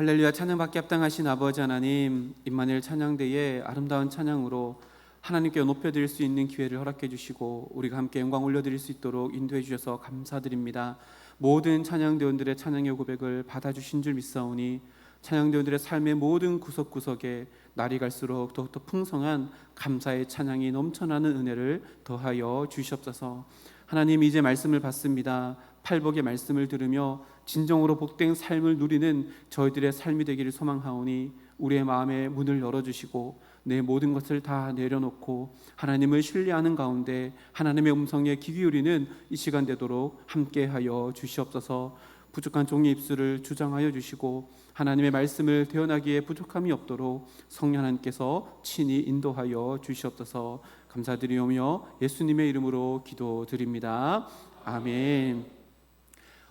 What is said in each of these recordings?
할렐루야. 찬양받기 합당하신 아버지 하나님, 임마누엘 찬양대에 아름다운 찬양으로 하나님께 높여드릴 수 있는 기회를 허락해 주시고 우리가 함께 영광 올려드릴 수 있도록 인도해 주셔서 감사드립니다. 모든 찬양대원들의 찬양의 고백을 받아주신 줄 믿사오니 찬양대원들의 삶의 모든 구석구석에 날이 갈수록 더욱더 풍성한 감사의 찬양이 넘쳐나는 은혜를 더하여 주시옵소서. 하나님, 이제 말씀을 받습니다. 팔복의 말씀을 들으며 진정으로 복된 삶을 누리는 저희들의 삶이 되기를 소망하오니 우리의 마음의 문을 열어주시고 내 모든 것을 다 내려놓고 하나님을 신뢰하는 가운데 하나님의 음성에 귀 기울이는 이 시간 되도록 함께하여 주시옵소서. 부족한 종의 입술을 주장하여 주시고 하나님의 말씀을 대언하기에 부족함이 없도록 성령 하나님께서 친히 인도하여 주시옵소서. 감사드리오며 예수님의 이름으로 기도드립니다. 아멘.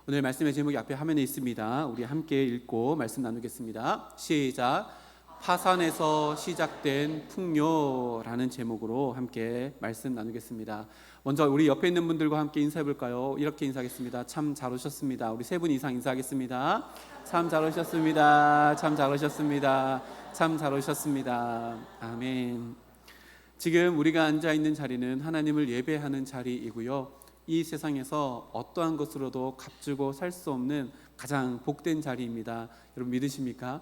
오늘 말씀의 제목이 앞에 화면에 있습니다. 우리 함께 읽고 말씀 나누겠습니다. 시작. 파산에서 시작된 풍요라는 제목으로 함께 말씀 나누겠습니다. 먼저 우리 옆에 있는 분들과 함께 인사해 볼까요? 이렇게 인사하겠습니다. 참 잘 오셨습니다. 우리 세 분 이상 인사하겠습니다. 참 잘 오셨습니다. 참 잘 오셨습니다. 참 잘 오셨습니다. 아멘. 지금 우리가 앉아 있는 자리는 하나님을 예배하는 자리이고요. 이 세상에서 어떠한 것으로도 값주고 살 수 없는 가장 복된 자리입니다. 여러분 믿으십니까?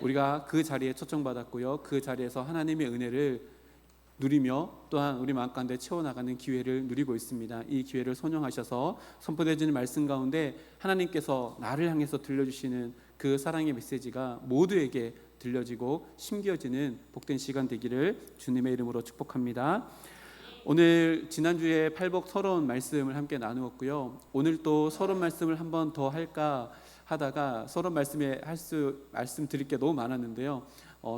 우리가 그 자리에 초청받았고요. 그 자리에서 하나님의 은혜를 누리며 또한 우리 마음 가운데 채워나가는 기회를 누리고 있습니다. 이 기회를 선용하셔서 선포되어지는 말씀 가운데 하나님께서 나를 향해서 들려주시는 그 사랑의 메시지가 모두에게 들려지고 심겨지는 복된 시간 되기를 주님의 이름으로 축복합니다. 오늘 지난주에 팔복 서론 말씀을 함께 나누었고요. 오늘 또 서론 말씀을 한 번 더 할까 하다가 서론 말씀에 말씀드릴 게 너무 많았는데요.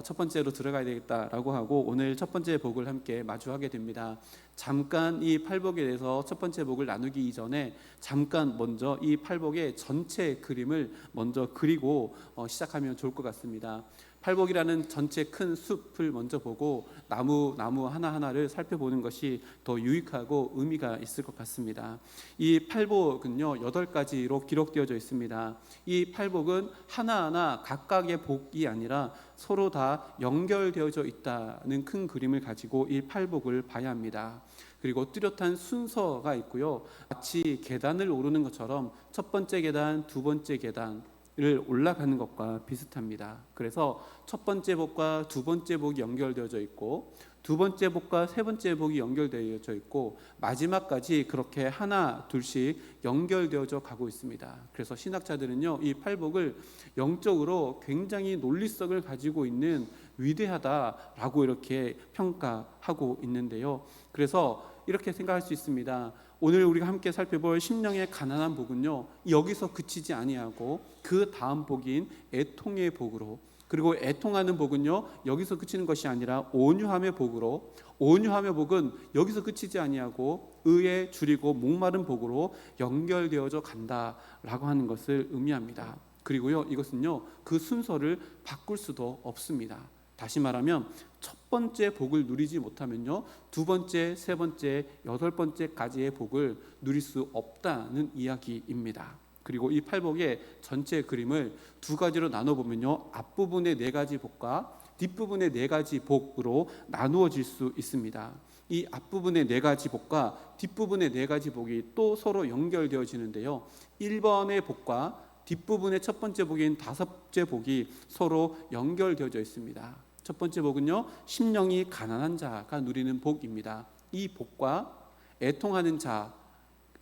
첫 번째로 들어가야 되겠다라고 하고 오늘 첫 번째 복을 함께 마주하게 됩니다. 잠깐 이 팔복에 대해서 첫 번째 복을 나누기 이전에 잠깐 먼저 이 팔복의 전체 그림을 먼저 그리고 시작하면 좋을 것 같습니다. 팔복이라는 전체 큰 숲을 먼저 보고 나무 하나하나를 살펴보는 것이 더 유익하고 의미가 있을 것 같습니다. 이 팔복은요 8가지로 기록되어져 있습니다. 이 팔복은 하나하나 각각의 복이 아니라 서로 다 연결되어져 있다는 큰 그림을 가지고 이 팔복을 봐야 합니다. 그리고 뚜렷한 순서가 있고요. 마치 계단을 오르는 것처럼 첫 번째 계단, 두 번째 계단 을 올라가는 것과 비슷합니다. 그래서 첫 번째 복과 두 번째 복이 연결되어져 있고 두 번째 복과 세 번째 복이 연결되어져 있고 마지막까지 그렇게 하나 둘씩 연결되어져 가고 있습니다. 그래서 신학자들은요 이 팔복을 영적으로 굉장히 논리성을 가지고 있는 위대하다라고 이렇게 평가하고 있는데요. 그래서 이렇게 생각할 수 있습니다. 오늘 우리가 함께 살펴볼 심령의 가난한 복은요 여기서 그치지 아니하고 그 다음 복인 애통의 복으로, 그리고 애통하는 복은요 여기서 그치는 것이 아니라 온유함의 복으로, 온유함의 복은 여기서 그치지 아니하고 의에 줄이고 목마른 복으로 연결되어져 간다라고 하는 것을 의미합니다. 그리고요 이것은요 그 순서를 바꿀 수도 없습니다. 다시 말하면 첫 번째 복을 누리지 못하면요 두 번째, 세 번째, 8번째까지의 복을 누릴 수 없다는 이야기입니다. 그리고 이 팔복의 전체 그림을 두 가지로 나눠보면요 앞부분의 4가지 복과 뒷부분의 4가지 복으로 나누어질 수 있습니다. 이 앞부분의 4가지 복과 뒷부분의 4가지 복이 또 서로 연결되어지는데요 1번의 복과 뒷부분의 첫 번째 복인 5째 복이 서로 연결되어져 있습니다. 첫 번째 복은요 심령이 가난한 자가 누리는 복입니다. 이 복과 애통하는 자,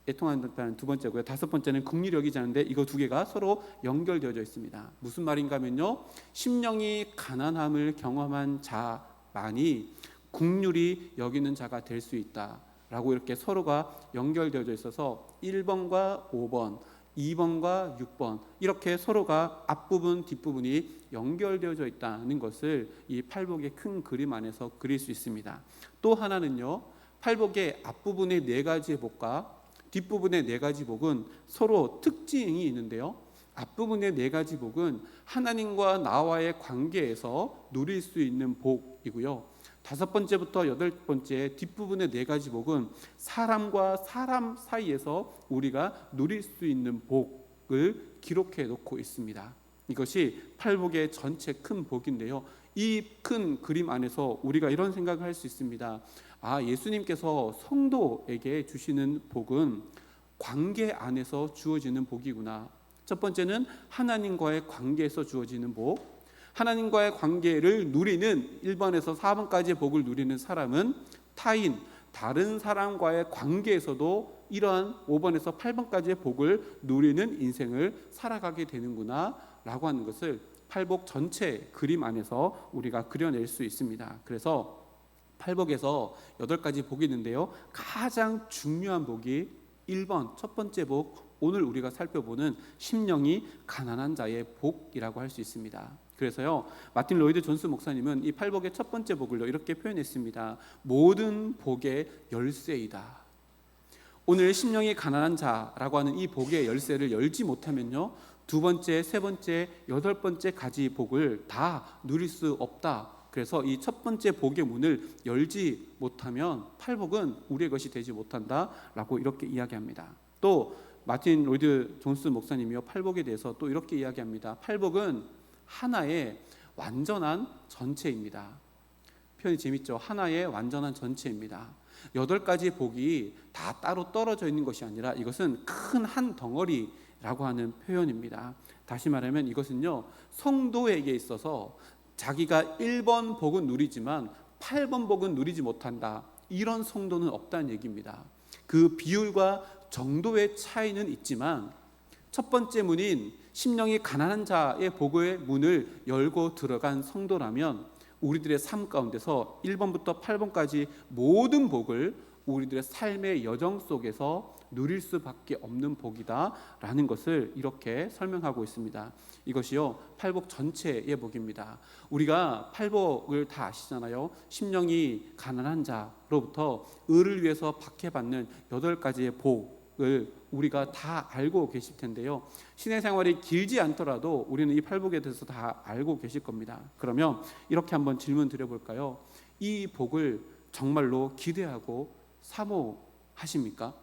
애통하는 자는 두 번째고요. 5번째는 긍휼히 여기지 않는데 이거 두 개가 서로 연결되어져 있습니다. 무슨 말인가 하면요 심령이 가난함을 경험한 자만이 긍휼히 여기는 자가 될 수 있다라고 이렇게 서로가 연결되어져 있어서 1번과 5번 2번과 6번 이렇게 서로가 앞부분 뒷부분이 연결되어져 있다는 것을 이 팔복의 큰 그림 안에서 그릴 수 있습니다. 또 하나는요 팔복의 앞부분의 4가지 복과 뒷부분의 4가지 복은 서로 특징이 있는데요 앞부분의 4가지 복은 하나님과 나와의 관계에서 누릴 수 있는 복이고요 5번째부터 8번째 뒷부분의 4가지 복은 사람과 사람 사이에서 우리가 누릴 수 있는 복을 기록해 놓고 있습니다. 이것이 팔복의 전체 큰 복인데요. 이 큰 그림 안에서 우리가 이런 생각을 할 수 있습니다. 예수님께서 성도에게 주시는 복은 관계 안에서 주어지는 복이구나. 첫 번째는 하나님과의 관계에서 주어지는 복. 하나님과의 관계를 누리는 1번에서 4번까지의 복을 누리는 사람은 타인, 다른 사람과의 관계에서도 이러한 5번에서 8번까지의 복을 누리는 인생을 살아가게 되는구나 라고 하는 것을 팔복 전체 그림 안에서 우리가 그려낼 수 있습니다. 그래서 팔복에서 8가지 복이 있는데요, 가장 중요한 복이 1번 첫 번째 복, 오늘 우리가 살펴보는 심령이 가난한 자의 복이라고 할 수 있습니다. 그래서요, 마틴 로이드 존스 목사님은 이 팔복의 첫 번째 복을 이렇게 표현했습니다. 모든 복의 열쇠이다. 오늘 심령이 가난한 자라고 하는 이 복의 열쇠를 열지 못하면요, 두 번째, 세 번째, 8번째까지 복을 다 누릴 수 없다. 그래서 이 첫 번째 복의 문을 열지 못하면 팔복은 우리의 것이 되지 못한다라고 이렇게 이야기합니다. 또 마틴 로이드 존스 목사님이요, 팔복에 대해서 또 이렇게 이야기합니다. 팔복은 하나의 완전한 전체입니다. 표현이 재밌죠? 하나의 완전한 전체입니다. 8가지 복이 다 따로 떨어져 있는 것이 아니라 이것은 큰 한 덩어리라고 하는 표현입니다. 다시 말하면 이것은요, 성도에게 있어서 자기가 1번 복은 누리지만 8번 복은 누리지 못한다, 이런 성도는 없다는 얘기입니다. 그 비율과 정도의 차이는 있지만 첫 번째 문인 심령이 가난한 자의 복의 문을 열고 들어간 성도라면 우리들의 삶 가운데서 1번부터 8번까지 모든 복을 우리들의 삶의 여정 속에서 누릴 수밖에 없는 복이다라는 것을 이렇게 설명하고 있습니다. 이것이요, 팔복 전체의 복입니다. 우리가 팔복을 다 아시잖아요. 심령이 가난한 자로부터 의를 위해서 박해받는 8가지의 복을 우리가 다 알고 계실 텐데요, 신의 생활이 길지 않더라도 우리는 이 팔복에 대해서 다 알고 계실 겁니다. 그러면 이렇게 한번 질문 드려볼까요? 이 복을 정말로 기대하고 사모하십니까?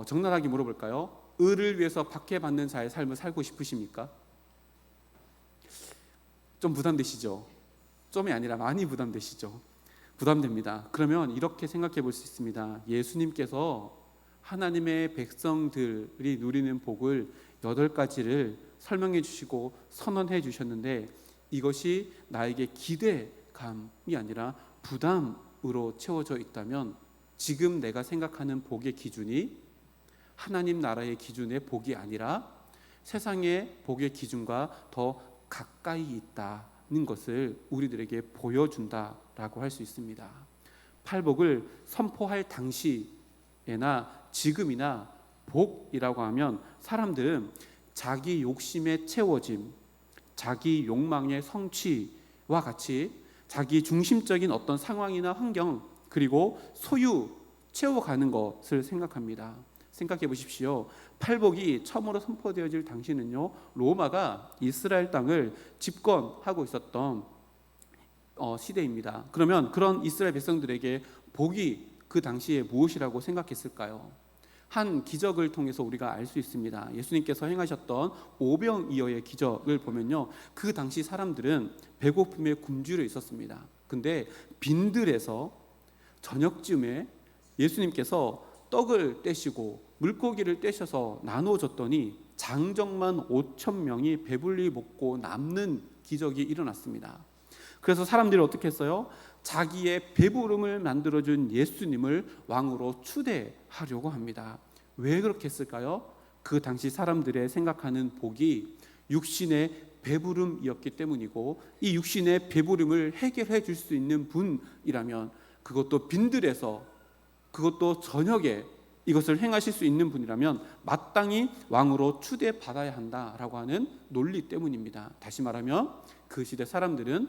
적나라하게 물어볼까요? 의를 위해서 박해받는 자의 삶을 살고 싶으십니까? 좀 부담되시죠? 좀이 아니라 많이 부담되시죠? 부담됩니다. 그러면 이렇게 생각해 볼 수 있습니다. 예수님께서 하나님의 백성들이 누리는 복을 8가지를 설명해 주시고 선언해 주셨는데, 이것이 나에게 기대감이 아니라 부담으로 채워져 있다면 지금 내가 생각하는 복의 기준이 하나님 나라의 기준의 복이 아니라 세상의 복의 기준과 더 가까이 있다는 것을 우리들에게 보여준다라고 할 수 있습니다. 팔복을 선포할 당시에나 지금이나 복이라고 하면 사람들은 자기 욕심의 채워짐, 자기 욕망의 성취와 같이 자기 중심적인 어떤 상황이나 환경, 그리고 소유 채워가는 것을 생각합니다. 생각해 보십시오. 팔복이 처음으로 선포되어질 당시는요, 로마가 이스라엘 땅을 집권하고 있었던 시대입니다. 그러면 그런 이스라엘 백성들에게 복이 그 당시에 무엇이라고 생각했을까요? 한 기적을 통해서 우리가 알 수 있습니다. 예수님께서 행하셨던 오병이어의 기적을 보면요, 그 당시 사람들은 배고픔에 굶주려 있었습니다. 근데 빈들에서 저녁쯤에 예수님께서 떡을 떼시고 물고기를 떼셔서 나눠줬더니 장정만 5,000명이 배불리 먹고 남는 기적이 일어났습니다. 그래서 사람들이 어떻게 했어요? 자기의 배부름을 만들어준 예수님을 왕으로 추대하려고 합니다. 왜 그렇게 했을까요? 그 당시 사람들의 생각하는 복이 육신의 배부름이었기 때문이고, 이 육신의 배부름을 해결해 줄 수 있는 분이라면, 그것도 빈들에서, 그것도 저녁에 이것을 행하실 수 있는 분이라면 마땅히 왕으로 추대받아야 한다라고 하는 논리 때문입니다. 다시 말하면 그 시대 사람들은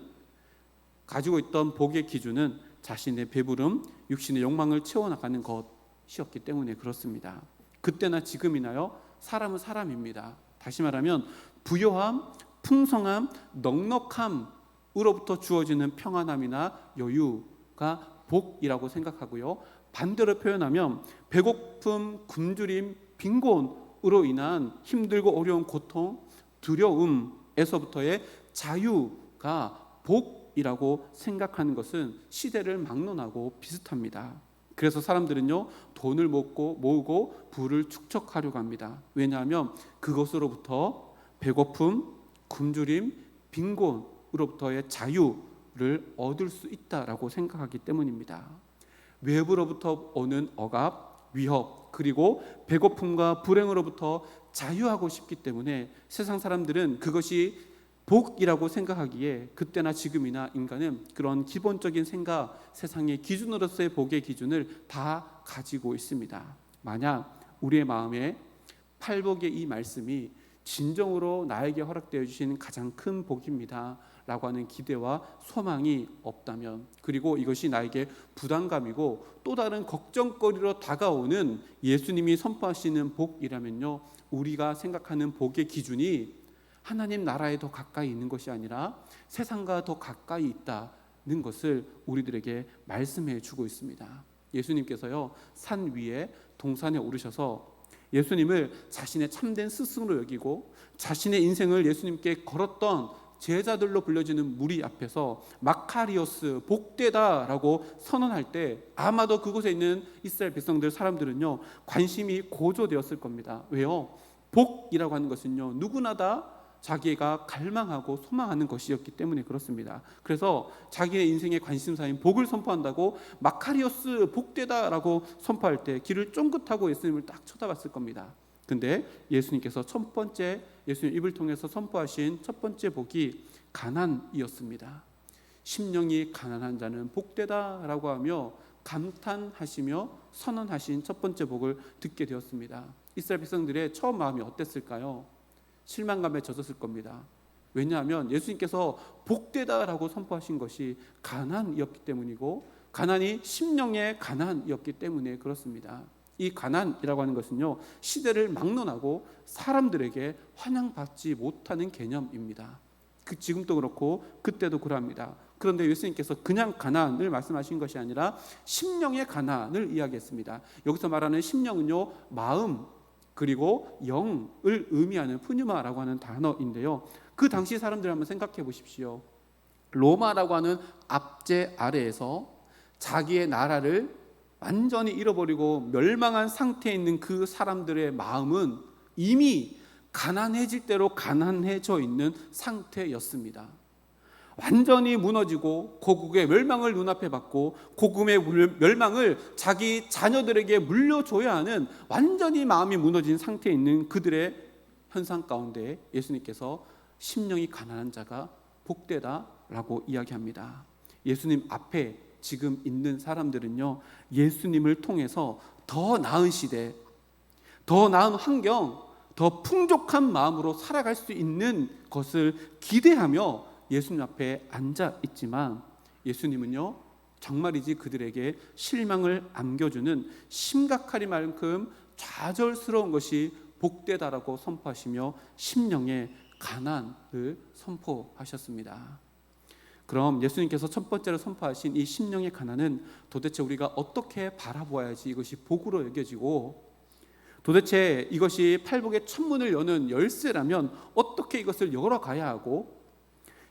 가지고 있던 복의 기준은 자신의 배부름, 육신의 욕망을 채워나가는 것이었기 때문에 그렇습니다. 그때나 지금이나요, 사람은 사람입니다. 다시 말하면 부요함, 풍성함, 넉넉함으로부터 주어지는 평안함이나 여유가 복이라고 생각하고요, 반대로 표현하면 배고픔, 굶주림, 빈곤 죄로으로 인한 힘들고 어려운 고통, 두려움에서부터의 자유가 복이라고 생각하는 것은 시대를 막론하고 비슷합니다. 그래서 사람들은요, 돈을 모으고 부를 축적하려고 합니다. 왜냐하면 그것으로부터 배고픔, 굶주림, 빈곤으로부터의 자유를 얻을 수 있다라고 생각하기 때문입니다. 외부로부터 오는 억압, 위협, 그리고 배고픔과 불행으로부터 자유하고 싶기 때문에 세상 사람들은 그것이 복이라고 생각하기에 그때나 지금이나 인간은 그런 기본적인 생각, 세상의 기준으로서의 복의 기준을 다 가지고 있습니다. 만약 우리의 마음에 팔복의 이 말씀이 진정으로 나에게 허락되어 주신 가장 큰 복입니다 라고 하는 기대와 소망이 없다면, 그리고 이것이 나에게 부담감이고 또 다른 걱정거리로 다가오는 예수님이 선포하시는 복이라면요, 우리가 생각하는 복의 기준이 하나님 나라에 더 가까이 있는 것이 아니라 세상과 더 가까이 있다는 것을 우리들에게 말씀해 주고 있습니다. 예수님께서요, 산 위에 동산에 오르셔서 예수님을 자신의 참된 스승으로 여기고 자신의 인생을 예수님께 걸었던 제자들로 불려지는 무리 앞에서 마카리오스 복되다라고 선언할 때 아마도 그곳에 있는 이스라엘 백성들 사람들은요, 관심이 고조되었을 겁니다. 왜요? 복이라고 하는 것은요, 누구나 다 자기가 갈망하고 소망하는 것이었기 때문에 그렇습니다. 그래서 자기의 인생의 관심사인 복을 선포한다고 마카리오스 복되다라고 선포할 때 귀를 쫑긋하고 예수님을 딱 쳐다봤을 겁니다. 근데 예수님께서 첫 번째, 예수님 입을 통해서 선포하신 첫 번째 복이 가난이었습니다. 심령이 가난한 자는 복되다라고 하며 감탄하시며 선언하신 첫 번째 복을 듣게 되었습니다. 이스라엘 백성들의 처음 마음이 어땠을까요? 실망감에 젖었을 겁니다. 왜냐하면 예수님께서 복되다라고 선포하신 것이 가난이었기 때문이고, 가난이 심령의 가난이었기 때문에 그렇습니다. 이 가난이라고 하는 것은요, 시대를 막론하고 사람들에게 환영받지 못하는 개념입니다. 지금도 그렇고 그때도 그러합니다. 그런데 예수님께서 그냥 가난을 말씀하신 것이 아니라 심령의 가난을 이야기했습니다. 여기서 말하는 심령은요, 마음 그리고 영을 의미하는 푸뉴마라고 하는 단어인데요, 그 당시 사람들 한번 생각해 보십시오. 로마라고 하는 압제 아래에서 자기의 나라를 완전히 잃어버리고 멸망한 상태에 있는 그 사람들의 마음은 이미 가난해질 대로 가난해져 있는 상태였습니다. 완전히 무너지고 고국의 멸망을 눈앞에 봤고 고국의 멸망을 자기 자녀들에게 물려줘야 하는 완전히 마음이 무너진 상태에 있는 그들의 현상 가운데 예수님께서 심령이 가난한 자가 복되다라고 이야기합니다. 예수님 앞에 지금 있는 사람들은요, 예수님을 통해서 더 나은 시대, 더 나은 환경, 더 풍족한 마음으로 살아갈 수 있는 것을 기대하며 예수님 앞에 앉아 있지만, 예수님은요, 정말이지 그들에게 실망을 안겨주는 심각하리만큼 좌절스러운 것이 복되다라고 선포하시며 심령의 가난을 선포하셨습니다. 그럼 예수님께서 첫 번째로 선포하신 이 심령의 가난은 도대체 우리가 어떻게 바라보아야지 이것이 복으로 여겨지고, 도대체 이것이 팔복의 천문을 여는 열쇠라면 어떻게 이것을 열어가야 하고,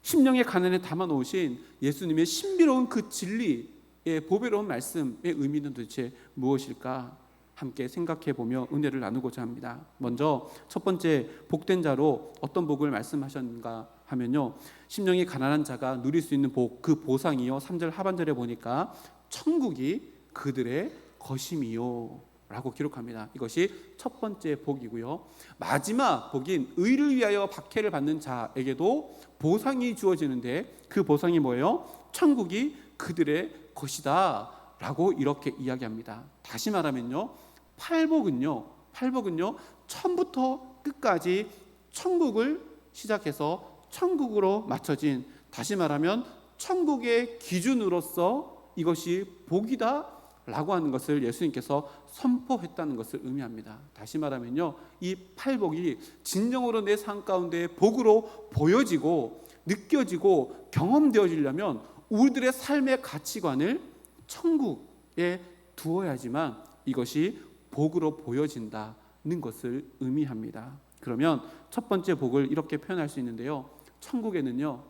심령의 가난에 담아놓으신 예수님의 신비로운 그 진리의 보배로운 말씀의 의미는 도대체 무엇일까 함께 생각해보며 은혜를 나누고자 합니다. 먼저 첫 번째 복된 자로 어떤 복을 말씀하셨는가 하면요, 심령이 가난한 자가 누릴 수 있는 복, 그 보상이요, 3절 하반절에 보니까 천국이 그들의 것임이요 라고 기록합니다. 이것이 첫 번째 복이고요, 마지막 복인 의를 위하여 박해를 받는 자에게도 보상이 주어지는데 그 보상이 뭐예요? 천국이 그들의 것이다 라고 이렇게 이야기합니다. 다시 말하면요, 팔복은요 처음부터 끝까지 천국을 시작해서 천국으로 맞춰진, 다시 말하면 천국의 기준으로서 이것이 복이다 라고 하는 것을 예수님께서 선포했다는 것을 의미합니다. 다시 말하면요, 이 팔복이 진정으로 내 삶 가운데 복으로 보여지고 느껴지고 경험되어지려면 우리들의 삶의 가치관을 천국에 두어야지만 이것이 복으로 보여진다 것을 의미합니다. 그러면 첫 번째 복을 이렇게 표현할 수 있는데요. 천국에는요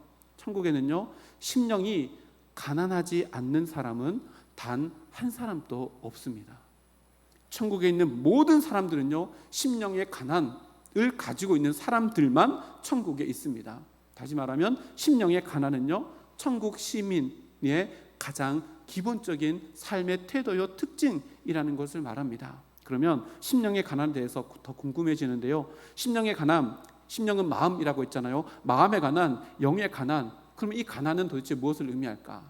심령이 가난하지 않는 사람은 단 한 사람도 없습니다. 천국에 있는 모든 사람들은요 심령의 가난을 가지고 있는 사람들만 천국에 있습니다. 다시 말하면 심령의 가난은요 천국 시민의 가장 기본적인 삶의 태도요 특징이라는 것을 말합니다. 그러면 심령의 가난에 대해서 더 궁금해지는데요. 심령의 가난, 심령은 마음이라고 했잖아요. 마음의 가난, 영의 가난. 그러면 이 가난은 도대체 무엇을 의미할까?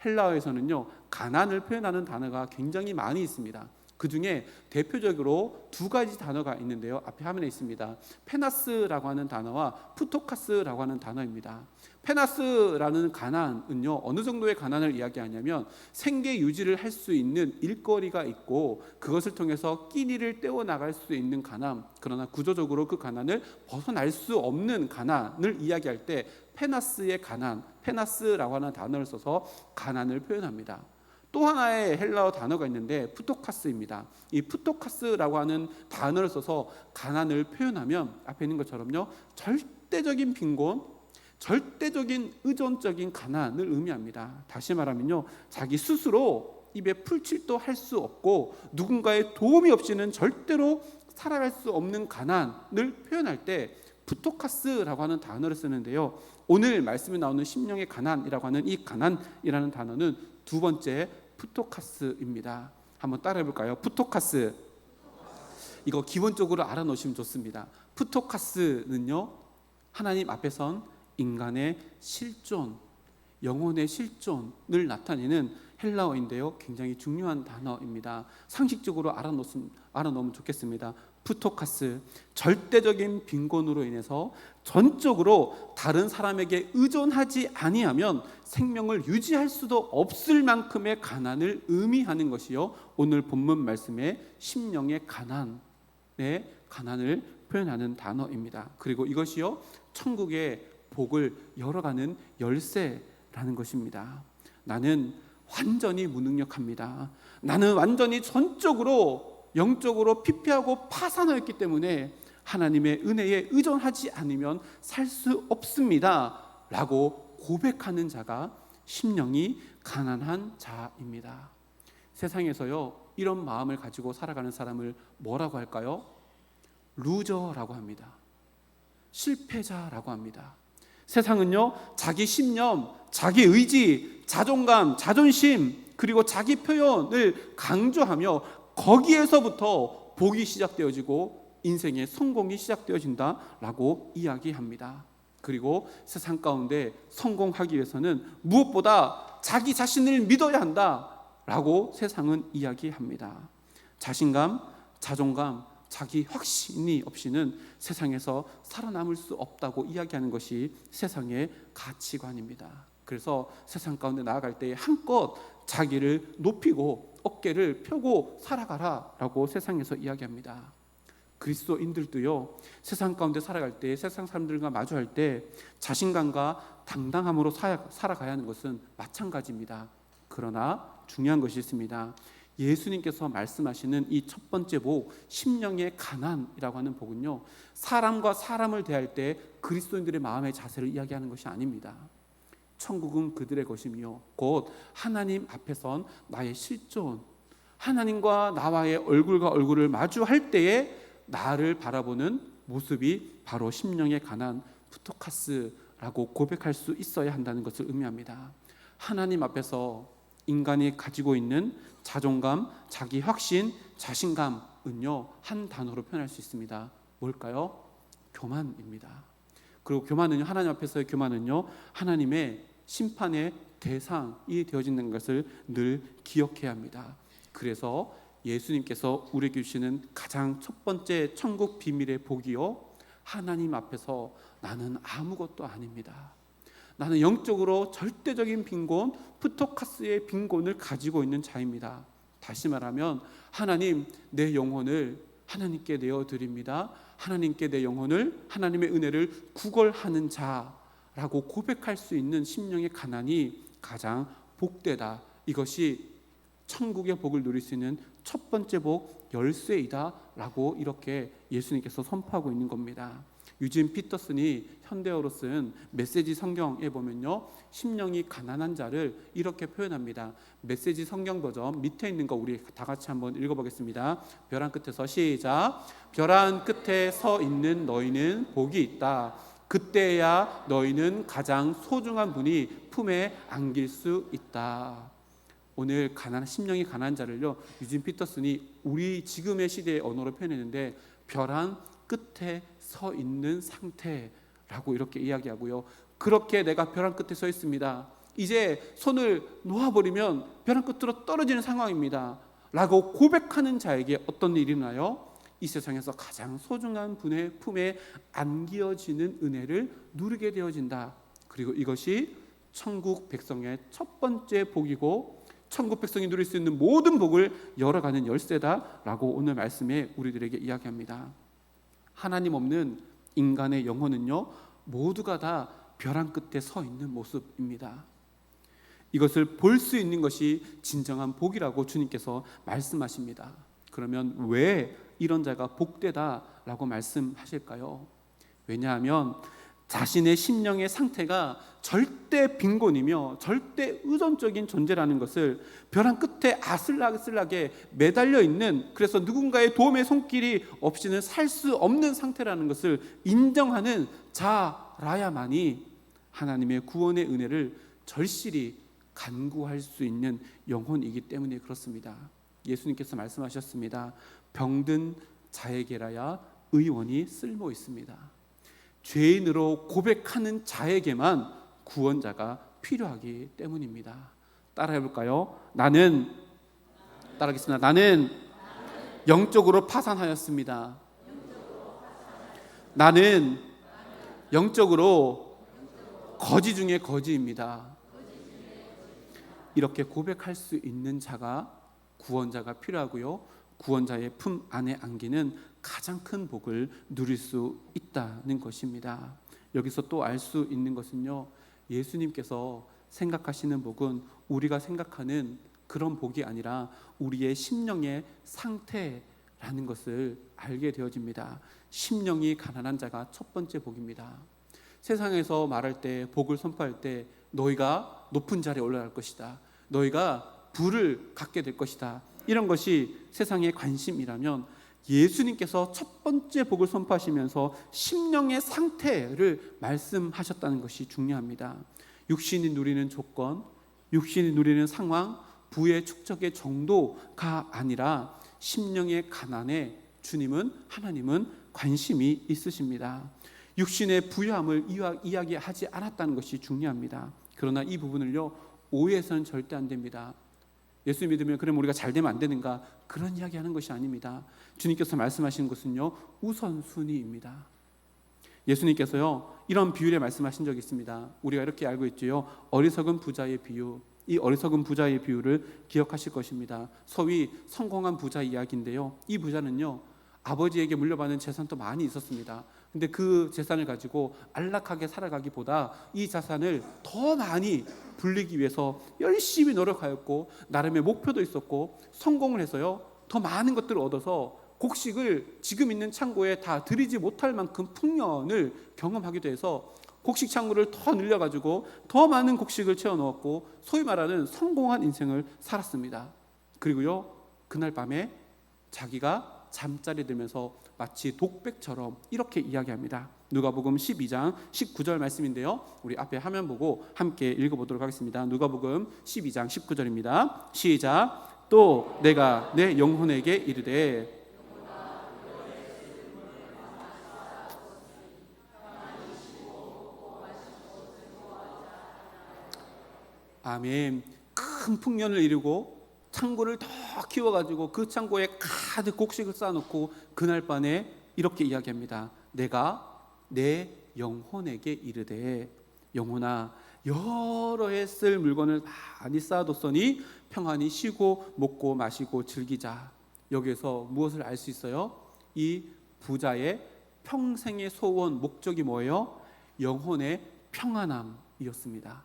헬라어에서는요 가난을 표현하는 단어가 굉장히 많이 있습니다. 그 중에 대표적으로 두 가지 단어가 있는데요. 앞에 화면에 있습니다. 페나스라고 하는 단어와 푸토카스라고 하는 단어입니다. 페나스라는 가난은요 어느 정도의 가난을 이야기하냐면 생계 유지를 할 수 있는 일거리가 있고 그것을 통해서 끼니를 때워나갈 수 있는 가난, 그러나 구조적으로 그 가난을 벗어날 수 없는 가난을 이야기할 때 페나스의 가난, 페나스라고 하는 단어를 써서 가난을 표현합니다. 또 하나의 헬라어 단어가 있는데 푸토카스입니다. 이 푸토카스라고 하는 단어를 써서 가난을 표현하면 앞에 있는 것처럼요 절대적인 빈곤, 절대적인 의존적인 가난을 의미합니다. 다시 말하면요 자기 스스로 입에 풀칠도 할 수 없고 누군가의 도움이 없이는 절대로 살아갈 수 없는 가난을 표현할 때 푸토카스라고 하는 단어를 쓰는데요. 오늘 말씀에 나오는 심령의 가난이라고 하는 이 가난이라는 단어는 두 번째 푸토카스입니다. 한번 따라해 볼까요? 푸토카스. 이거 기본적으로 알아놓으시면 좋습니다. 푸토카스는요 하나님 앞에선 인간의 실존, 영혼의 실존을 나타내는 헬라어인데요 굉장히 중요한 단어입니다. 상식적으로 알아놓으면 좋겠습니다. 푸토카스, 절대적인 빈곤으로 인해서 전적으로 다른 사람에게 의존하지 아니하면 생명을 유지할 수도 없을 만큼의 가난을 의미하는 것이요 오늘 본문 말씀의 심령의 가난을 표현하는 단어입니다. 그리고 이것이요 천국의 복을 열어가는 열쇠라는 것입니다. 나는 완전히 무능력합니다. 나는 완전히 전적으로 영적으로 피폐하고 파산하였기 때문에 하나님의 은혜에 의존하지 않으면 살 수 없습니다 라고 고백하는 자가 심령이 가난한 자입니다. 세상에서요 이런 마음을 가지고 살아가는 사람을 뭐라고 할까요? 루저라고 합니다. 실패자라고 합니다. 세상은요 자기 신념, 자기 의지, 자존감, 자존심 그리고 자기 표현을 강조하며 거기에서부터 복이 시작되어지고 인생의 성공이 시작되어진다라고 이야기합니다. 그리고 세상 가운데 성공하기 위해서는 무엇보다 자기 자신을 믿어야 한다라고 세상은 이야기합니다. 자신감, 자존감, 자기 확신이 없이는 세상에서 살아남을 수 없다고 이야기하는 것이 세상의 가치관입니다. 그래서 세상 가운데 나아갈 때 한껏 자기를 높이고 어깨를 펴고 살아가라라고 세상에서 이야기합니다. 그리스도인들도요 세상 가운데 살아갈 때 세상 사람들과 마주할 때 자신감과 당당함으로 살아가야 하는 것은 마찬가지입니다. 그러나 중요한 것이 있습니다. 예수님께서 말씀하시는 이 첫 번째 복, 심령의 가난이라고 하는 복은요 사람과 사람을 대할 때 그리스도인들의 마음의 자세를 이야기하는 것이 아닙니다. 천국은 그들의 것이며 곧 하나님 앞에선 나의 실존, 하나님과 나와의 얼굴과 얼굴을 마주할 때에 나를 바라보는 모습이 바로 심령의 가난, 푸토카스라고 고백할 수 있어야 한다는 것을 의미합니다. 하나님 앞에서 인간이 가지고 있는 자존감, 자기 확신, 자신감은요 한 단어로 표현할 수 있습니다. 뭘까요? 교만입니다. 그리고 교만은요 하나님 앞에서의 교만은요 하나님의 심판의 대상이 되어지는 것을 늘 기억해야 합니다. 그래서 예수님께서 우리에게 주시는 가장 첫 번째 천국 비밀의 복이요 하나님 앞에서 나는 아무것도 아닙니다. 나는 영적으로 절대적인 빈곤, 푸토카스의 빈곤을 가지고 있는 자입니다. 다시 말하면 하나님 내 영혼을 하나님께 내어드립니다. 하나님께 내 영혼을 하나님의 은혜를 구걸하는 자라고 고백할 수 있는 심령의 가난이 가장 복되다. 이것이 천국의 복을 누릴 수 있는 첫 번째 복 열쇠이다 라고 이렇게 예수님께서 선포하고 있는 겁니다. 유진 피터슨이 현대어로 쓴 메시지 성경에 보면요, 심령이 가난한 자를 이렇게 표현합니다. 메시지 성경 버전 밑에 있는 거 우리 다 같이 한번 읽어보겠습니다. 벼랑 끝에서 시작. 벼랑 끝에 서 있는 너희는 복이 있다. 그때야 너희는 가장 소중한 분이 품에 안길 수 있다. 오늘 심령이 가난한 자를요, 유진 피터슨이 우리 지금의 시대의 언어로 표현했는데 벼랑 끝에 서 있는 상태라고 이렇게 이야기하고요. 그렇게 내가 벼랑 끝에 서 있습니다. 이제 손을 놓아버리면 벼랑 끝으로 떨어지는 상황입니다 라고 고백하는 자에게 어떤 일이 나요? 이 세상에서 가장 소중한 분의 품에 안기어지는 은혜를 누리게 되어진다. 그리고 이것이 천국 백성의 첫 번째 복이고 천국 백성이 누릴 수 있는 모든 복을 열어가는 열쇠다라고 오늘 말씀에 우리들에게 이야기합니다. 하나님 없는 인간의 영혼은요, 모두가 다 벼랑 끝에 서 있는 모습입니다. 이것을 볼 수 있는 것이 진정한 복이라고 주님께서 말씀하십니다. 그러면 왜 이런 자가 복되다라고 말씀하실까요? 왜냐하면 자신의 심령의 상태가 절대 빈곤이며 절대 의존적인 존재라는 것을 벼랑 끝에 아슬아슬하게 매달려 있는, 그래서 누군가의 도움의 손길이 없이는 살 수 없는 상태라는 것을 인정하는 자라야만이 하나님의 구원의 은혜를 절실히 간구할 수 있는 영혼이기 때문에 그렇습니다. 예수님께서 말씀하셨습니다. 병든 자에게라야 의원이 쓸모 있습니다. 죄인으로 고백하는 자에게만 구원자가 필요하기 때문입니다. 따라해볼까요? 따라하겠습니다. 나는 영적으로 파산하였습니다. 나는 영적으로 거지 중에 거지입니다. 이렇게 고백할 수 있는 자가 구원자가 필요하고요, 구원자의 품 안에 안기는 가장 큰 복을 누릴 수 있다는 것입니다. 여기서 또 알 수 있는 것은요, 예수님께서 생각하시는 복은 우리가 생각하는 그런 복이 아니라 우리의 심령의 상태라는 것을 알게 되어집니다. 심령이 가난한 자가 첫 번째 복입니다. 세상에서 말할 때, 복을 선포할 때 너희가 높은 자리에 올라갈 것이다, 너희가 부를 갖게 될 것이다, 이런 것이 세상의 관심이라면 예수님께서 첫 번째 복을 선포하시면서 심령의 상태를 말씀하셨다는 것이 중요합니다. 육신이 누리는 조건, 육신이 누리는 상황, 부의 축적의 정도가 아니라 심령의 가난에 하나님은 관심이 있으십니다. 육신의 부유함을 이야기하지 않았다는 것이 중요합니다. 그러나 이 부분을요, 오해해서는 절대 안 됩니다. 예수 믿으면 그럼 우리가 잘 되면 안 되는가, 그런 이야기하는 것이 아닙니다. 주님께서 말씀하시는 것은요, 우선순위입니다. 예수님께서요, 이런 비유를 말씀하신 적이 있습니다. 우리가 이렇게 알고 있죠. 어리석은 부자의 비유. 이 어리석은 부자의 비유를 기억하실 것입니다. 소위 성공한 부자 이야기인데요, 이 부자는요, 아버지에게 물려받은 재산도 많이 있었습니다. 근데 그 재산을 가지고 안락하게 살아가기보다 이 자산을 더 많이 불리기 위해서 열심히 노력하였고 나름의 목표도 있었고 성공을 해서요, 더 많은 것들을 얻어서 곡식을 지금 있는 창고에 다 들이지 못할 만큼 풍년을 경험하기도 해서 곡식 창고를 더 늘려가지고 더 많은 곡식을 채워 넣었고 소위 말하는 성공한 인생을 살았습니다. 그리고요, 그날 밤에 자기가 잠자리 들면서 마치 독백처럼 이렇게 이야기합니다. 누가복음 12장 19절 말씀인데요, 우리 앞에 화면 보고 함께 읽어보도록 하겠습니다. 누가복음 12장 19절입니다. 시작. 또 내가 내 영혼에게 이르되. 아멘. 큰 풍년을 이루고 창고를 더 키워가지고 그 창고에 가득 곡식을 쌓아놓고 그날 밤에 이렇게 이야기합니다. 내가 내 영혼에게 이르되, 영혼아, 여러 해 쓸 물건을 많이 쌓아뒀으니 평안히 쉬고 먹고 마시고 즐기자. 여기에서 무엇을 알 수 있어요? 이 부자의 평생의 소원, 목적이 뭐예요? 영혼의 평안함이었습니다.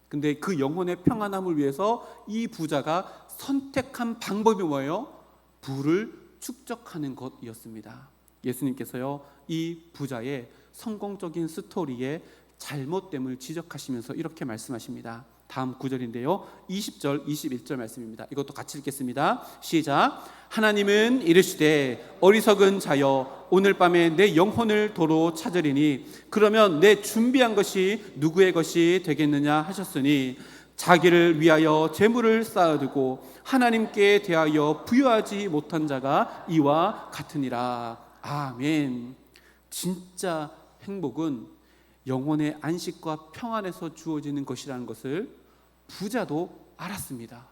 근데 그 영혼의 평안함을 위해서 이 부자가 선택한 방법이 뭐예요? 부를 축적하는 것이었습니다. 예수님께서요, 이 부자의 성공적인 스토리의 잘못됨을 지적하시면서 이렇게 말씀하십니다. 다음 구절인데요, 20절 21절 말씀입니다. 이것도 같이 읽겠습니다. 시작. 하나님은 이르시되 어리석은 자여 오늘 밤에 내 영혼을 도로 찾으리니 그러면 내 준비한 것이 누구의 것이 되겠느냐 하셨으니 자기를 위하여 재물을 쌓아두고 하나님께 대하여 부여하지 못한 자가 이와 같으니라. 아멘. 진짜 행복은 영혼의 안식과 평안에서 주어지는 것이라는 것을 부자도 알았습니다.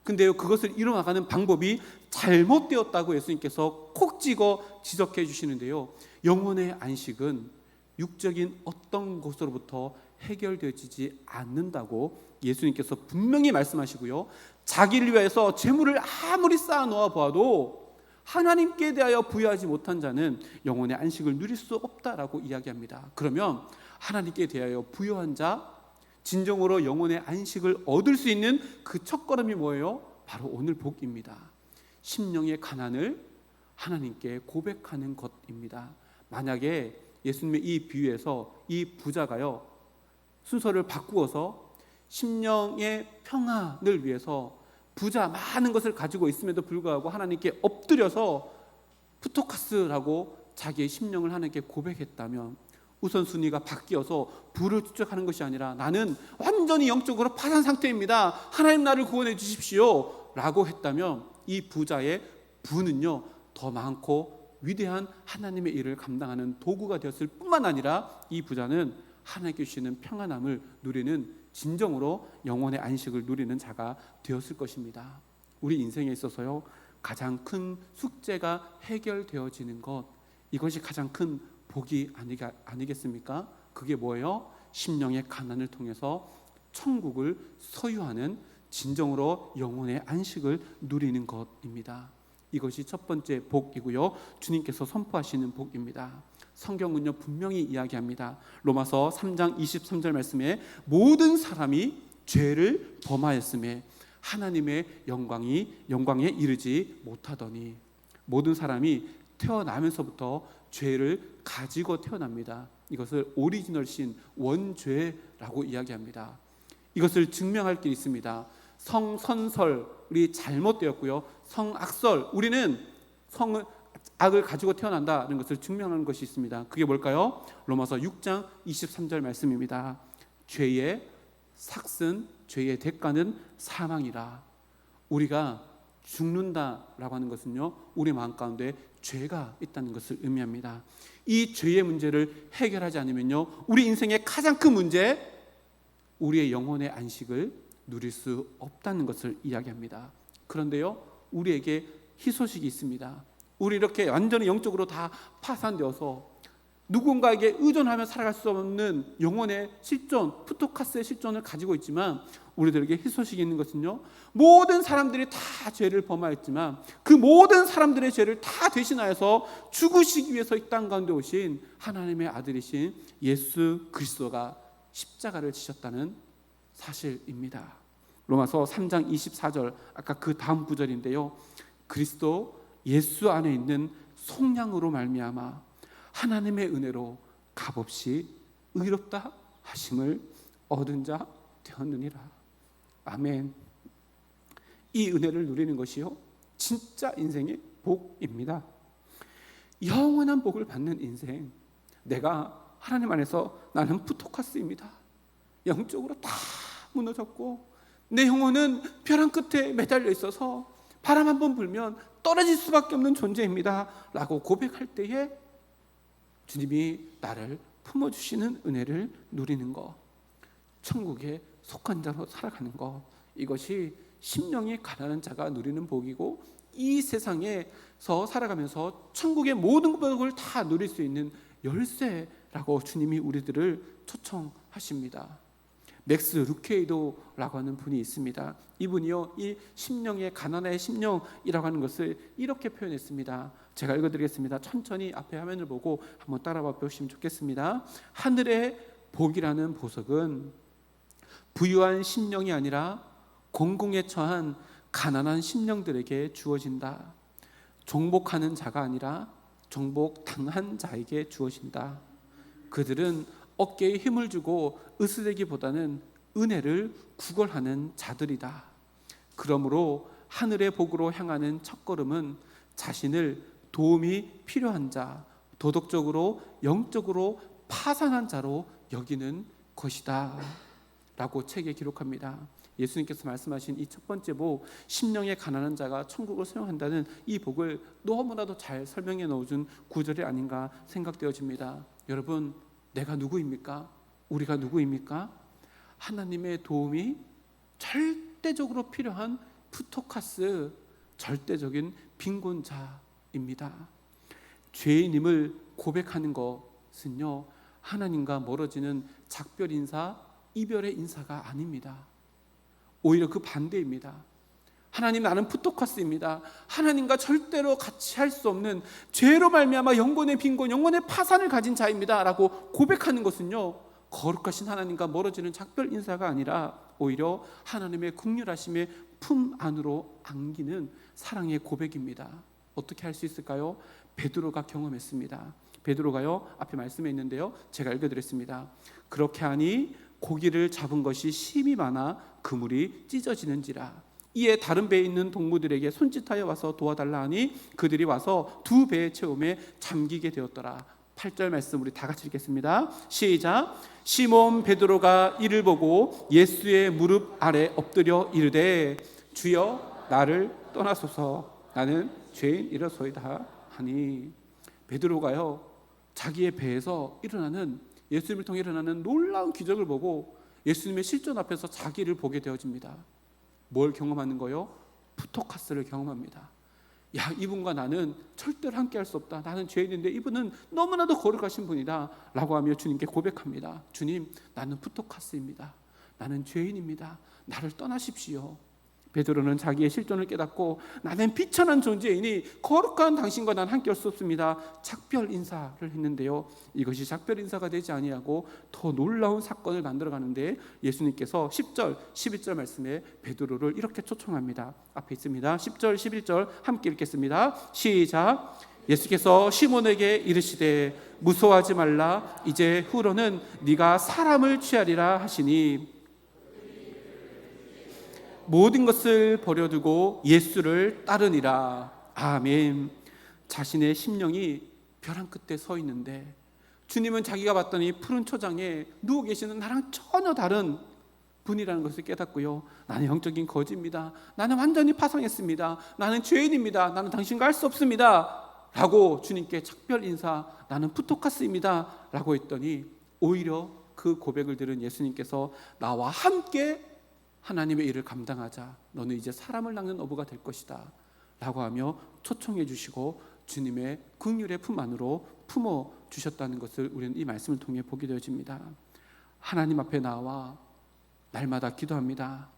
근데요, 그것을 이뤄나가는 방법이 잘못되었다고 예수님께서 콕 찍어 지적해 주시는데요, 영혼의 안식은 육적인 어떤 것으로부터 해결되지 않는다고 예수님께서 분명히 말씀하시고요, 자기를 위해서 재물을 아무리 쌓아놓아 보아도 하나님께 대하여 부여하지 못한 자는 영혼의 안식을 누릴 수 없다라고 이야기합니다. 그러면 하나님께 대하여 부여한 자, 진정으로 영혼의 안식을 얻을 수 있는 그 첫걸음이 뭐예요? 바로 오늘 복입니다. 심령의 가난을 하나님께 고백하는 것입니다. 만약에 예수님의 이 비유에서 이 부자가요, 순서를 바꾸어서 심령의 평안을 위해서 부자 많은 것을 가지고 있음에도 불구하고 하나님께 엎드려서 푸토카스라고 자기의 심령을 하나님께 고백했다면, 우선순위가 바뀌어서 부를 축적하는 것이 아니라 나는 완전히 영적으로 파산 상태입니다, 하나님 나를 구원해 주십시오 라고 했다면, 이 부자의 부는요 더 많고 위대한 하나님의 일을 감당하는 도구가 되었을 뿐만 아니라 이 부자는 하나님께 주시는 평안함을 누리는, 진정으로 영혼의 안식을 누리는 자가 되었을 것입니다. 우리 인생에 있어서요, 가장 큰 숙제가 해결되어지는 것, 이것이 가장 큰 복이 아니겠습니까? 그게 뭐예요? 심령의 가난을 통해서 천국을 소유하는, 진정으로 영혼의 안식을 누리는 것입니다. 이것이 첫 번째 복이고요, 주님께서 선포하시는 복입니다. 성경은요 분명히 이야기합니다. 로마서 3장 23절 말씀에 모든 사람이 죄를 범하였음에 하나님의 영광에 이르지 못하더니, 모든 사람이 태어나면서부터 죄를 가지고 태어납니다. 이것을 오리지널 신, 원죄라고 이야기합니다. 이것을 증명할 게 있습니다. 성선설이 잘못되었고요, 성악설, 우리는 성악을 가지고 태어난다는 것을 증명하는 것이 있습니다. 그게 뭘까요? 로마서 6장 23절 말씀입니다. 죄의 삭슨, 죄의 대가는 사망이라. 우리가 죽는다라고 하는 것은요, 우리 마음 가운데 죄가 있다는 것을 의미합니다. 이 죄의 문제를 해결하지 않으면요, 우리 인생의 가장 큰 문제, 우리의 영혼의 안식을 누릴 수 없다는 것을 이야기합니다. 그런데요, 우리에게 희소식이 있습니다. 우리 이렇게 완전히 영적으로 다 파산되어서 누군가에게 의존하며 살아갈 수 없는 영혼의 실존, 푸토카스의 실존을 가지고 있지만, 우리들에게 희소식이 있는 것은요, 모든 사람들이 다 죄를 범하였지만 그 모든 사람들의 죄를 다 대신하여서 죽으시기 위해서 이 땅 가운데 오신 하나님의 아들이신 예수 그리스도가 십자가를 지셨다는 사실입니다. 로마서 3장 24절, 아까 그 다음 구절인데요, 그리스도 예수 안에 있는 속량으로 말미암아 하나님의 은혜로 값없이 의롭다 하심을 얻은 자 되었느니라. 아멘. 이 은혜를 누리는 것이요, 진짜 인생의 복입니다. 영원한 복을 받는 인생, 내가 하나님 안에서 나는 푸토카스입니다. 영적으로 다 무너졌고 내 영혼은 벼랑 끝에 매달려 있어서 바람 한번 불면 떨어질 수밖에 없는 존재입니다 라고 고백할 때에 주님이 나를 품어주시는 은혜를 누리는 것, 천국에 속한 자로 살아가는 것, 이것이 심령이 가난한 자가 누리는 복이고, 이 세상에서 살아가면서 천국의 모든 복을 다 누릴 수 있는 열쇠라고 주님이 우리들을 초청하십니다. 맥스 루케이도라고 하는 분이 있습니다. 이분이요, 이 심령의 가난의 심령이라고 하는 것을 이렇게 표현했습니다. 제가 읽어드리겠습니다. 천천히 앞에 화면을 보고 한번 따라봐 보시면 좋겠습니다. 하늘의 복이라는 보석은 부유한 심령이 아니라 공공에 처한 가난한 심령들에게 주어진다. 정복하는 자가 아니라 정복당한 자에게 주어진다. 그들은 어깨에 힘을 주고 으스대기보다는 은혜를 구걸하는 자들이다. 그러므로 하늘의 복으로 향하는 첫걸음은 자신을 도움이 필요한 자, 도덕적으로 영적으로 파산한 자로 여기는 것이다 라고 책에 기록합니다. 예수님께서 말씀하신 이 첫 번째 복, 심령에 가난한 자가 천국을 소유한다는 이 복을 너무나도 잘 설명해 넣어준 구절이 아닌가 생각되어집니다. 여러분, 내가 누구입니까? 우리가 누구입니까? 하나님의 도움이 절대적으로 필요한 푸토카스, 절대적인 빈곤자입니다. 죄인임을 고백하는 것은요, 하나님과 멀어지는 작별 인사, 이별의 인사가 아닙니다. 오히려 그 반대입니다. 하나님, 나는 푸토카스입니다. 하나님과 절대로 같이 할 수 없는 죄로 말미암아 영혼의 빈곤, 영혼의 파산을 가진 자입니다 라고 고백하는 것은요, 거룩하신 하나님과 멀어지는 작별 인사가 아니라 오히려 하나님의 긍휼하심의 품 안으로 안기는 사랑의 고백입니다. 어떻게 할 수 있을까요? 베드로가 경험했습니다. 베드로가요, 앞에 말씀에 있는데요, 제가 읽어드렸습니다. 그렇게 하니 고기를 잡은 것이 심이 많아 그물이 찢어지는지라. 이에 다른 배에 있는 동무들에게 손짓하여 와서 도와달라 하니 그들이 와서 두 배의 체험에 잠기게 되었더라. 8절 말씀 우리 다 같이 읽겠습니다. 시작. 시몬 베드로가 이를 보고 예수의 무릎 아래 엎드려 이르되 주여 나를 떠나소서 나는 죄인이라소이다 하니. 베드로가요, 자기의 배에서 일어나는, 예수님을 통해 일어나는 놀라운 기적을 보고 예수님의 실존 앞에서 자기를 보게 되어집니다. 뭘 경험하는 거요? 푸토카스를 경험합니다. 야, 이분과 나는 절대로 함께 할 수 없다. 나는 죄인인데 이분은 너무나도 거룩하신 분이다 라고 하며 주님께 고백합니다. 주님, 나는 푸토카스입니다. 나는 죄인입니다. 나를 떠나십시오. 베드로는 자기의 실존을 깨닫고 나는 비천한 존재이니 거룩한 당신과 난 함께 할 수 없습니다. 작별 인사를 했는데요, 이것이 작별 인사가 되지 아니하고 더 놀라운 사건을 만들어가는데 예수님께서 10절 11절 말씀에 베드로를 이렇게 초청합니다. 앞에 있습니다. 10절 11절 함께 읽겠습니다. 시작. 예수께서 시몬에게 이르시되 무서워하지 말라. 이제 후로는 네가 사람을 취하리라 하시니 모든 것을 버려두고 예수를 따르니라. 아멘. 자신의 심령이 벼랑 끝에 서 있는데 주님은 자기가 봤더니 푸른 초장에 누워 계시는 나랑 전혀 다른 분이라는 것을 깨닫고요, 나는 영적인 거지입니다. 나는 완전히 파상했습니다. 나는 죄인입니다. 나는 당신과 할 수 없습니다 라고 주님께 작별 인사, 나는 푸토카스입니다 라고 했더니 오히려 그 고백을 들은 예수님께서 나와 함께 하나님의 일을 감당하자. 너는 이제 사람을 낚는 어부가 될 것이다 라고 하며 초청해 주시고 주님의 긍휼의 품 안으로 품어 주셨다는 것을 우리는 이 말씀을 통해 보게 되어집니다. 하나님 앞에 나와 날마다 기도합니다.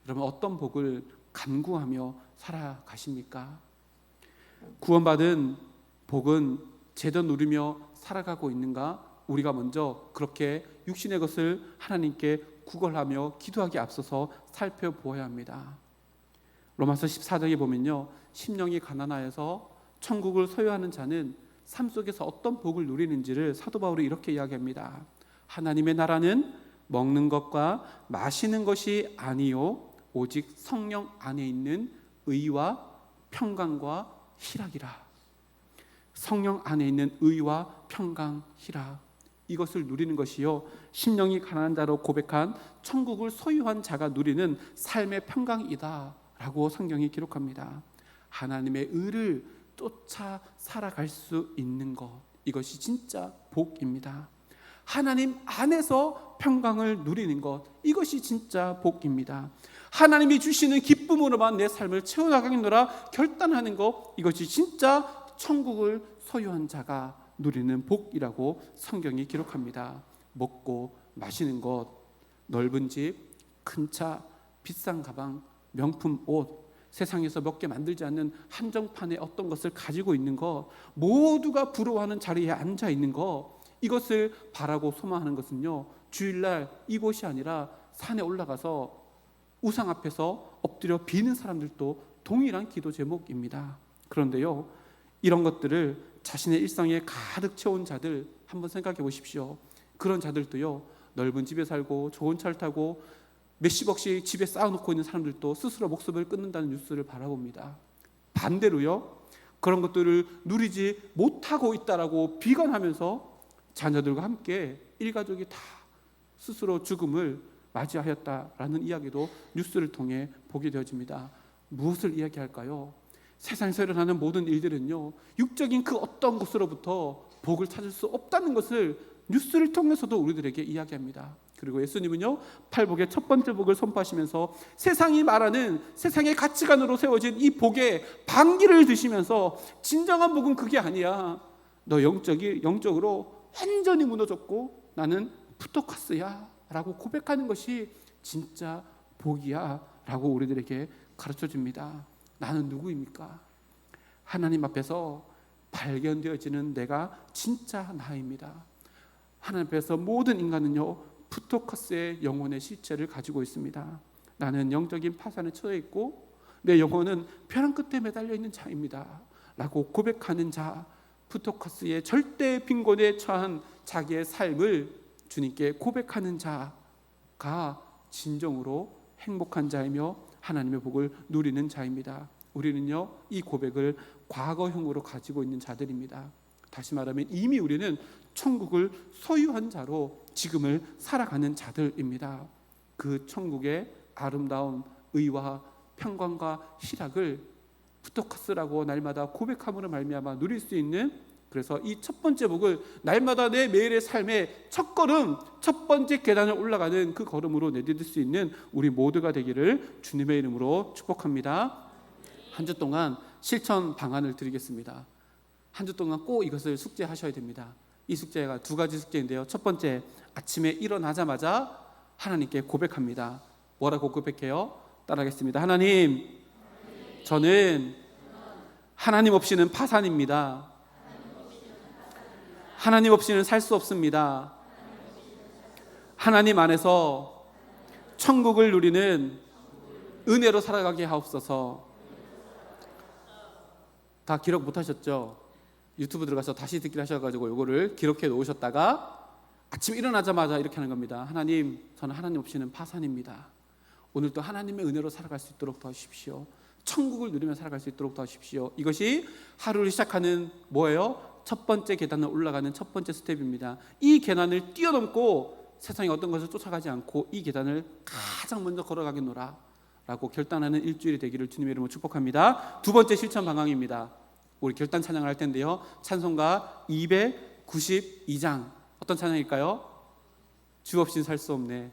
여러분, 어떤 복을 간구하며 살아가십니까? 구원받은 복은 제대로 누리며 살아가고 있는가? 우리가 먼저 그렇게 육신의 것을 하나님께 구걸하며 기도하기에 앞서서 살펴보아야 합니다. 로마서 14장에 보면요, 심령이 가난하여서 천국을 소유하는 자는 삶 속에서 어떤 복을 누리는지를 사도 바울이 이렇게 이야기합니다. 하나님의 나라는 먹는 것과 마시는 것이 아니요 오직 성령 안에 있는 의와 평강과 희락이라. 성령 안에 있는 의와 평강, 희락, 이것을 누리는 것이요 심령이 가난한 자로 고백한 천국을 소유한 자가 누리는 삶의 평강이다 라고 성경이 기록합니다. 하나님의 의를 쫓아 살아갈 수 있는 것, 이것이 진짜 복입니다. 하나님 안에서 평강을 누리는 것, 이것이 진짜 복입니다. 하나님이 주시는 기쁨으로만 내 삶을 채워나가겠노라 결단하는 것, 이것이 진짜 천국을 소유한 자가 누리는 복이라고 성경이 기록합니다. 먹고 마시는 것, 넓은 집, 큰 차, 비싼 가방, 명품 옷, 세상에서 몇 개 만들지 않는 한정판의 어떤 것을 가지고 있는 것, 모두가 부러워하는 자리에 앉아 있는 것, 이것을 바라고 소망하는 것은요, 주일날 이곳이 아니라 산에 올라가서 우상 앞에서 엎드려 비는 사람들도 동일한 기도 제목입니다. 그런데요, 이런 것들을 자신의 일상에 가득 채운 자들 한번 생각해 보십시오. 그런 자들도요, 넓은 집에 살고 좋은 차를 타고 몇십억씩 집에 쌓아놓고 있는 사람들도 스스로 목숨을 끊는다는 뉴스를 바라봅니다. 반대로요, 그런 것들을 누리지 못하고 있다라고 비관하면서 자녀들과 함께 일가족이 다 스스로 죽음을 맞이하였다라는 이야기도 뉴스를 통해 보게 되어집니다. 무엇을 이야기할까요? 세상에서 일어나는 모든 일들은요, 육적인 그 어떤 것으로부터 복을 찾을 수 없다는 것을 뉴스를 통해서도 우리들에게 이야기합니다. 그리고 예수님은요, 팔복의 첫 번째 복을 선포하시면서 세상이 말하는 세상의 가치관으로 세워진 이 복의 반기를 드시면서 진정한 복은 그게 아니야. 너 영적으로 완전히 무너졌고 나는 푸토카스야 라고 고백하는 것이 진짜 복이야 라고 우리들에게 가르쳐줍니다. 나는 누구입니까? 하나님 앞에서 발견되어지는 내가 진짜 나입니다. 하나님 앞에서 모든 인간은요, 푸토카스의 영혼의 실체를 가지고 있습니다. 나는 영적인 파산에 처해 있고 내 영혼은 벼랑 끝에 매달려 있는 자입니다 라고 고백하는 자, 푸토카스의 절대 빈곤에 처한 자기의 삶을 주님께 고백하는 자가 진정으로 행복한 자이며 하나님의 복을 누리는 자입니다. 우리는요, 이 고백을 과거형으로 가지고 있는 자들입니다. 다시 말하면 이미 우리는 천국을 소유한 자로 지금을 살아가는 자들입니다. 그 천국의 아름다운 의와 평강과 희락을 푸토카스라고 날마다 고백함으로 말미암아 누릴 수 있는, 그래서 이 첫 번째 복을 날마다 내 매일의 삶의 첫 걸음, 첫 번째 계단을 올라가는 그 걸음으로 내디딜 수 있는 우리 모두가 되기를 주님의 이름으로 축복합니다. 한 주 동안 실천 방안을 드리겠습니다. 한 주 동안 꼭 이것을 숙제하셔야 됩니다. 이 숙제가 두 가지 숙제인데요. 첫 번째, 아침에 일어나자마자 하나님께 고백합니다. 뭐라고 고백해요? 따라하겠습니다. 하나님, 저는 하나님 없이는 파산입니다. 하나님 없이는 살 수 없습니다. 하나님 안에서 천국을 누리는 은혜로 살아가게 하옵소서. 다 기록 못하셨죠? 유튜브 들어가서 다시 듣기를 하셔가지고 이거를 기록해 놓으셨다가 아침 일어나자마자 이렇게 하는 겁니다. 하나님, 저는 하나님 없이는 파산입니다. 오늘도 하나님의 은혜로 살아갈 수 있도록 도와주십시오. 천국을 누리며 살아갈 수 있도록 도와주십시오. 이것이 하루를 시작하는 뭐예요? 첫 번째 계단을 올라가는 첫 번째 스텝입니다. 이 계단을 뛰어넘고 세상의 어떤 것을 쫓아가지 않고 이 계단을 가장 먼저 걸어가겠노라 라고 결단하는 일주일이 되기를 주님의 이름으로 축복합니다. 두 번째 실천 방향입니다. 우리 결단 찬양을 할 텐데요, 찬송가 292장 어떤 찬양일까요? 주 없이는 살 수 없네.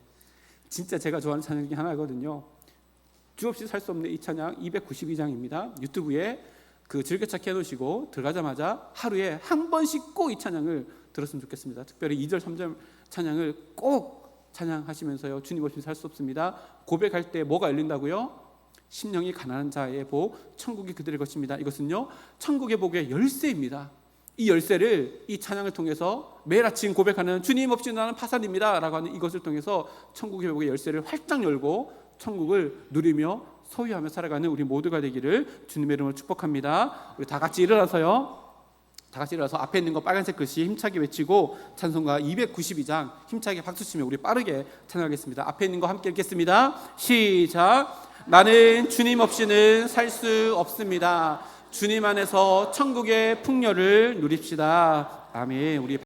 진짜 제가 좋아하는 찬양 중에 하나거든요. 주 없이 살 수 없네. 이 찬양 292장입니다. 유튜브에 그 즐겨찾기 해놓으시고 들어가자마자 하루에 한 번씩 꼭 이 찬양을 들었으면 좋겠습니다. 특별히 2절 3절 찬양을 꼭 찬양하시면서요, 주님 없이 살 수 없습니다. 고백할 때 뭐가 열린다고요? 심령이 가난한 자의 복, 천국이 그들의 것입니다. 이것은요, 천국의 복의 열쇠입니다. 이 열쇠를 이 찬양을 통해서 매일 아침 고백하는 주님 없이 나는 파산입니다 라고 하는 이것을 통해서 천국의 복의 열쇠를 활짝 열고 천국을 누리며 소유하며 살아가는 우리 모두가 되기를 주님의 이름으로 축복합니다. 우리 다 같이 일어나서요, 다 같이 일어나서 앞에 있는 거 빨간색 글씨 힘차게 외치고 찬송가 292장 힘차게 박수치며 우리 빠르게 찬양하겠습니다. 앞에 있는 거 함께 읽겠습니다. 시작. 나는 주님 없이는 살 수 없습니다. 주님 안에서 천국의 풍요를 누립시다. 아멘. 우리